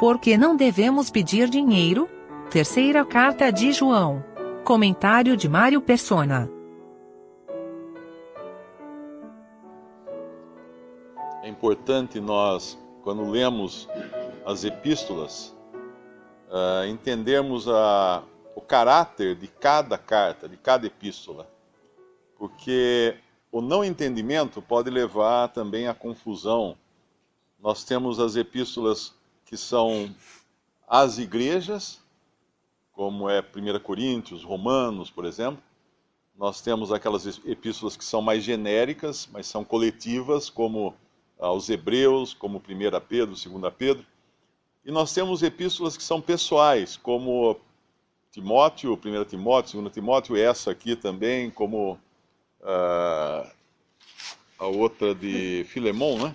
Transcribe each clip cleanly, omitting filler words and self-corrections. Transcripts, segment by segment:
Por que não devemos pedir dinheiro? Terceira carta de João. Comentário de Mário Persona. É importante nós, quando lemos as epístolas, entendermos o caráter de cada carta, de cada epístola, porque o não entendimento pode levar também à confusão. Nós temos as epístolas que são às igrejas, como é 1 Coríntios, Romanos, por exemplo. Nós temos aquelas epístolas que são mais genéricas, mas são coletivas, como aos Hebreus, como 1 Pedro, 2 Pedro. E nós temos epístolas que são pessoais, como Timóteo, 1 Timóteo, 2 Timóteo, essa aqui também, como a outra de Filemon, né?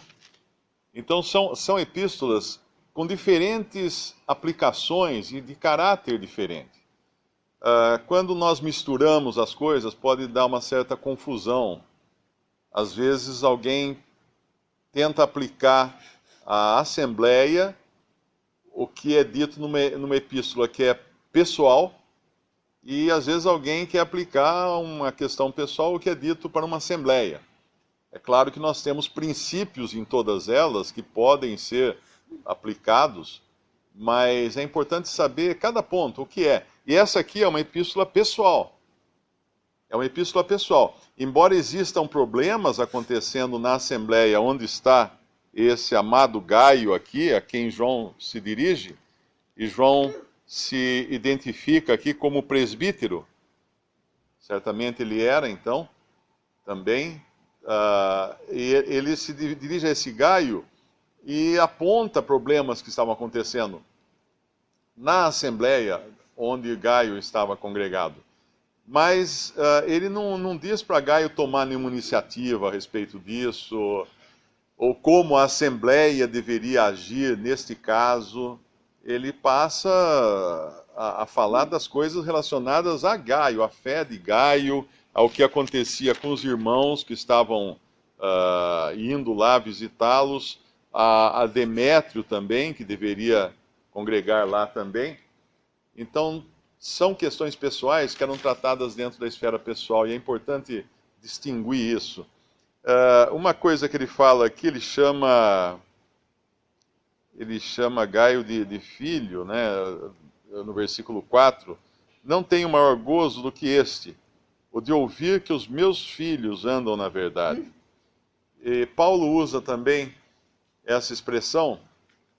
Então são epístolas com diferentes aplicações e de caráter diferente. Quando nós misturamos as coisas, pode dar uma certa confusão. Às vezes alguém tenta aplicar à Assembleia o que é dito numa epístola que é pessoal, e às vezes alguém quer aplicar uma questão pessoal o que é dito para uma Assembleia. É claro que nós temos princípios em todas elas que podem ser aplicados, mas é importante saber cada ponto, o que é. E essa aqui é uma epístola pessoal. É uma epístola pessoal. Embora existam problemas acontecendo na Assembleia onde está esse amado Gaio aqui, a quem João se dirige, e João se identifica aqui como presbítero. Certamente ele era, então, também. E ele se dirige a esse Gaio e aponta problemas que estavam acontecendo na Assembleia onde Gaio estava congregado. Mas ele não diz para Gaio tomar nenhuma iniciativa a respeito disso, ou como a Assembleia deveria agir neste caso. Ele passa a falar das coisas relacionadas a Gaio, a fé de Gaio, ao que acontecia com os irmãos que estavam indo lá visitá-los, a Demétrio também, que deveria congregar lá também. Então, são questões pessoais que eram tratadas dentro da esfera pessoal, e é importante distinguir isso. Uma coisa que ele fala aqui, ele chama Gaio de filho, né? No versículo 4, não tenho maior gozo do que este, o de ouvir que os meus filhos andam na verdade. E Paulo usa também essa expressão,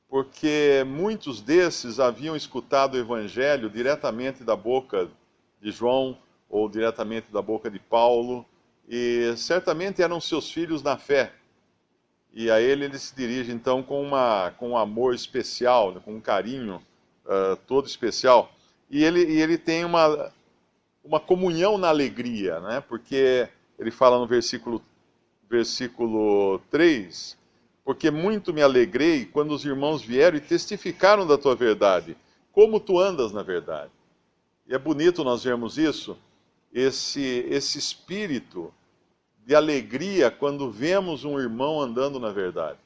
porque muitos desses haviam escutado o Evangelho diretamente da boca de João, ou diretamente da boca de Paulo, e certamente eram seus filhos na fé. E a ele se dirige, então, com um amor especial, com um carinho todo especial. E ele tem uma comunhão na alegria, né? Porque ele fala no versículo 3... Porque muito me alegrei quando os irmãos vieram e testificaram da tua verdade, como tu andas na verdade. E é bonito nós vermos isso, esse espírito de alegria quando vemos um irmão andando na verdade.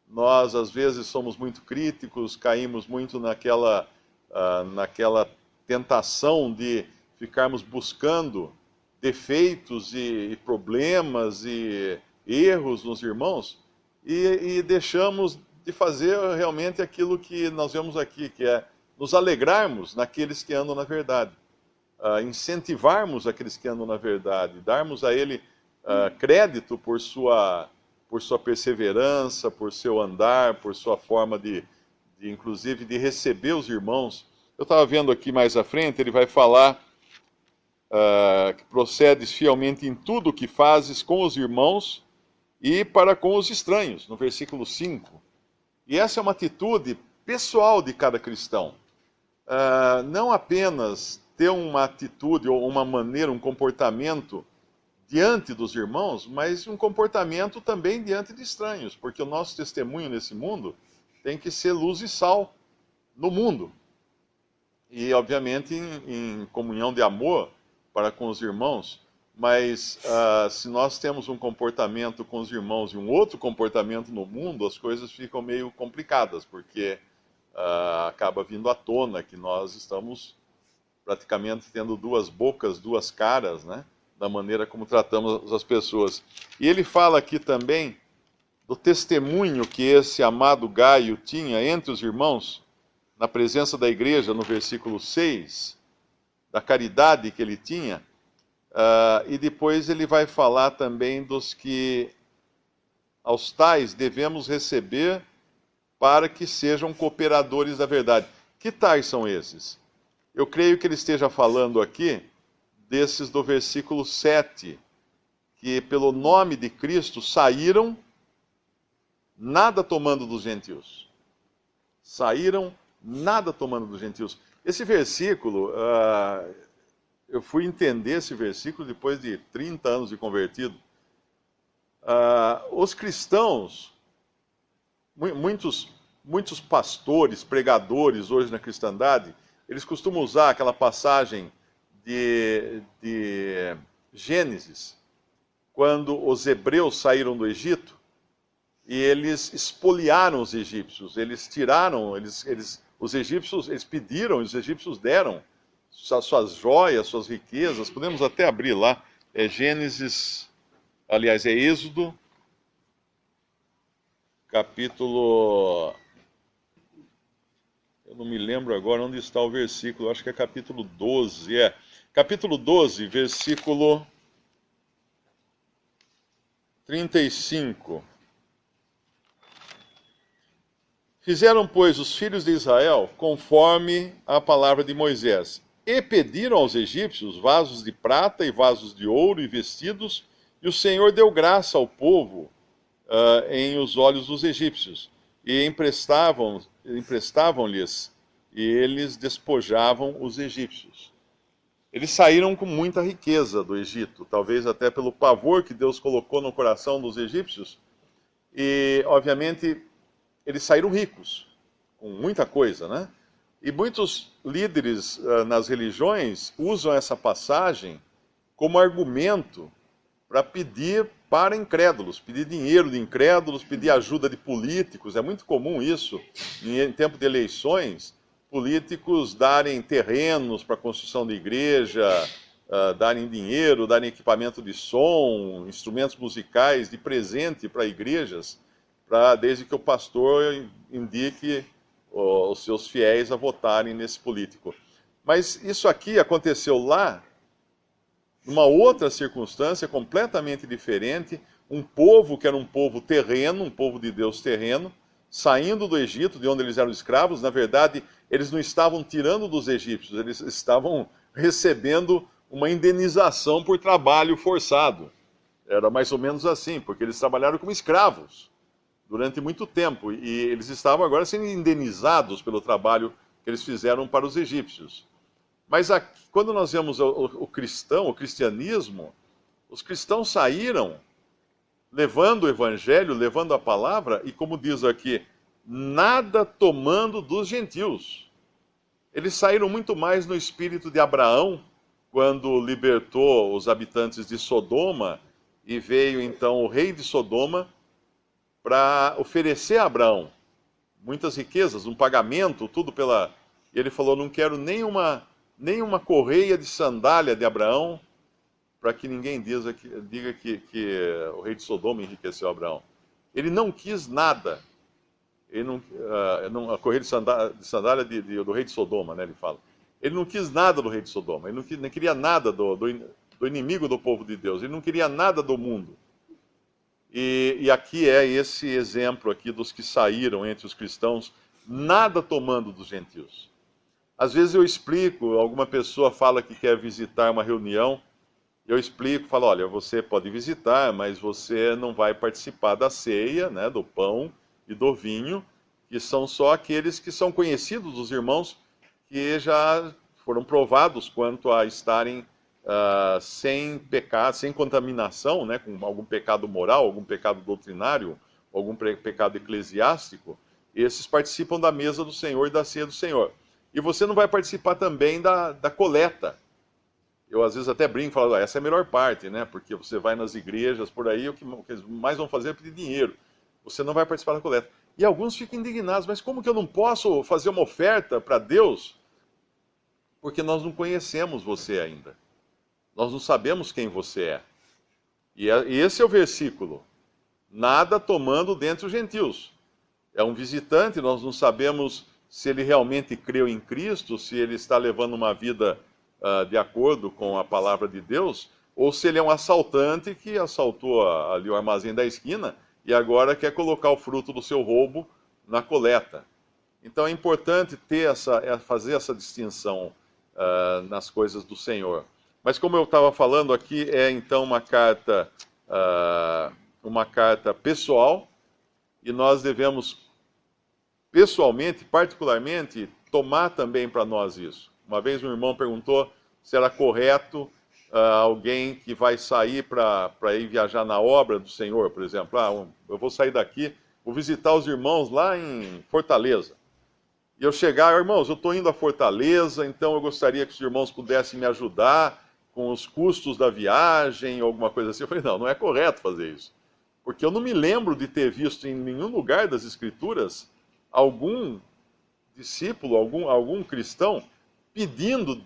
Nós, às vezes, somos muito críticos, caímos muito naquela tentação de ficarmos buscando defeitos e problemas e erros nos irmãos, e deixamos de fazer realmente aquilo que nós vemos aqui, que é nos alegrarmos naqueles que andam na verdade, incentivarmos aqueles que andam na verdade, darmos a ele crédito por sua perseverança, por seu andar, por sua forma inclusive, de receber os irmãos. Eu estava vendo aqui mais à frente, ele vai falar que procedes fielmente em tudo o que fazes com os irmãos e para com os estranhos, no versículo 5. E essa é uma atitude pessoal de cada cristão. Não apenas ter uma atitude ou uma maneira, um comportamento diante dos irmãos, mas um comportamento também diante de estranhos, porque o nosso testemunho nesse mundo tem que ser luz e sal no mundo. E, obviamente, em comunhão de amor para com os irmãos. Mas se nós temos um comportamento com os irmãos e um outro comportamento no mundo, as coisas ficam meio complicadas, porque acaba vindo à tona que nós estamos praticamente tendo duas bocas, duas caras, né? Da maneira como tratamos as pessoas. E ele fala aqui também do testemunho que esse amado Gaio tinha entre os irmãos, na presença da igreja, no versículo 6, da caridade que ele tinha, e depois ele vai falar também dos que aos tais devemos receber para que sejam cooperadores da verdade. Que tais são esses? Eu creio que ele esteja falando aqui desses do versículo 7, que pelo nome de Cristo saíram, nada tomando dos gentios. Saíram, nada tomando dos gentios. Esse versículo, eu fui entender esse versículo depois de 30 anos de convertido. Os cristãos, muitos pastores, pregadores hoje na cristandade, eles costumam usar aquela passagem de Gênesis, quando os hebreus saíram do Egito e eles espoliaram os egípcios, eles tiraram, os egípcios, eles pediram, os egípcios deram suas joias, suas riquezas. Podemos até abrir lá, Gênesis, aliás, Êxodo, capítulo... Eu não me lembro agora onde está o versículo, acho que é capítulo 12, capítulo 12, versículo 35. Fizeram, pois, os filhos de Israel conforme a palavra de Moisés, e pediram aos egípcios vasos de prata e vasos de ouro e vestidos, e o Senhor deu graça ao povo em os olhos dos egípcios, e emprestavam-lhes, e eles despojavam os egípcios. Eles saíram com muita riqueza do Egito, talvez até pelo pavor que Deus colocou no coração dos egípcios, e, obviamente, eles saíram ricos, com muita coisa, né? E muitos líderes nas religiões usam essa passagem como argumento para pedir para incrédulos, pedir dinheiro de incrédulos, pedir ajuda de políticos. É muito comum isso, em tempo de eleições, políticos darem terrenos para a construção de igreja, darem dinheiro, darem equipamento de som, instrumentos musicais de presente para igrejas, desde que o pastor indique os seus fiéis a votarem nesse político. Mas isso aqui aconteceu lá, numa outra circunstância completamente diferente, um povo que era um povo terreno, um povo de Deus terreno, saindo do Egito, de onde eles eram escravos. Na verdade, eles não estavam tirando dos egípcios, eles estavam recebendo uma indenização por trabalho forçado. Era mais ou menos assim, porque eles trabalharam como escravos durante muito tempo, e eles estavam agora sendo indenizados pelo trabalho que eles fizeram para os egípcios. Mas aqui, quando nós vemos o cristianismo, os cristãos saíram levando o evangelho, levando a palavra, e como diz aqui, nada tomando dos gentios. Eles saíram muito mais no espírito de Abraão, quando libertou os habitantes de Sodoma, e veio então o rei de Sodoma para oferecer a Abraão muitas riquezas, um pagamento, tudo pela... E ele falou, não quero nenhuma correia de sandália de Abraão, para que ninguém diga que o rei de Sodoma enriqueceu Abraão. Ele não quis nada. A correia de sandália do rei de Sodoma, né, ele fala. Ele não quis nada do rei de Sodoma, ele não queria nada do inimigo do povo de Deus, ele não queria nada do mundo. E aqui é esse exemplo aqui dos que saíram entre os cristãos, nada tomando dos gentios. Às vezes eu explico, alguma pessoa fala que quer visitar uma reunião, eu explico, falo, olha, você pode visitar, mas você não vai participar da ceia, né, do pão e do vinho, que são só aqueles que são conhecidos dos irmãos, que já foram provados quanto a estarem sem pecado, sem contaminação, né, com algum pecado moral, algum pecado doutrinário, algum pecado eclesiástico. Esses participam da mesa do Senhor e da ceia do Senhor. E você não vai participar também da coleta. Eu às vezes até brinco, falo, essa é a melhor parte, né? Porque você vai nas igrejas por aí, o que eles mais vão fazer é pedir dinheiro. Você não vai participar da coleta. E alguns ficam indignados, mas como que eu não posso fazer uma oferta para Deus? Porque nós não conhecemos você ainda. Nós não sabemos quem você é. E esse é o versículo. Nada tomando dentre os gentios. É um visitante, nós não sabemos se ele realmente creu em Cristo, se ele está levando uma vida de acordo com a palavra de Deus, ou se ele é um assaltante que assaltou ali o armazém da esquina e agora quer colocar o fruto do seu roubo na coleta. Então é importante fazer essa distinção nas coisas do Senhor. Mas como eu estava falando aqui, é então uma carta pessoal, e nós devemos pessoalmente, particularmente, tomar também para nós isso. Uma vez um irmão perguntou se era correto alguém que vai sair para ir viajar na obra do Senhor, por exemplo. Eu vou sair daqui, vou visitar os irmãos lá em Fortaleza. E eu chegar, irmãos, eu estou indo a Fortaleza, então eu gostaria que os irmãos pudessem me ajudar com os custos da viagem, ou alguma coisa assim. Eu falei, não é correto fazer isso. Porque eu não me lembro de ter visto em nenhum lugar das Escrituras algum discípulo, algum cristão, pedindo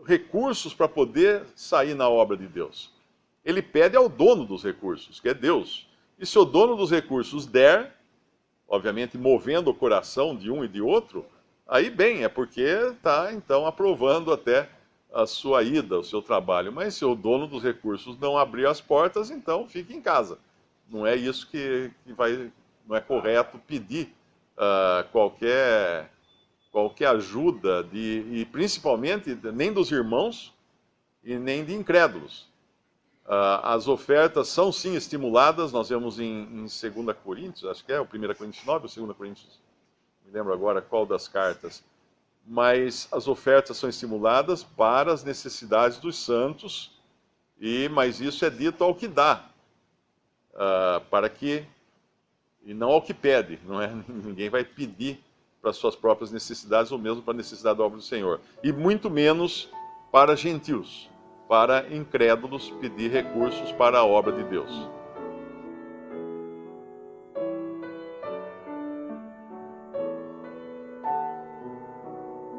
recursos para poder sair na obra de Deus. Ele pede ao dono dos recursos, que é Deus. E se o dono dos recursos der, obviamente movendo o coração de um e de outro, aí bem, é porque está então aprovando até a sua ida, o seu trabalho. Mas se o dono dos recursos não abrir as portas, então fique em casa. Não é isso não é correto pedir qualquer ajuda, e principalmente nem dos irmãos e nem de incrédulos. As ofertas são sim estimuladas, nós vemos em 2 Coríntios, acho que é o 1 Coríntios 9 ou 2 Coríntios, não me lembro agora qual das cartas, mas as ofertas são estimuladas para as necessidades dos santos, mas isso é dito ao que dá, e não ao que pede, não é? Ninguém vai pedir para suas próprias necessidades, ou mesmo para a necessidade da obra do Senhor. E muito menos para gentios, para incrédulos pedir recursos para a obra de Deus.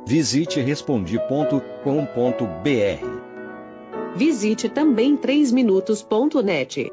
Visite Respondi.com.br. Visite também 3minutos.net.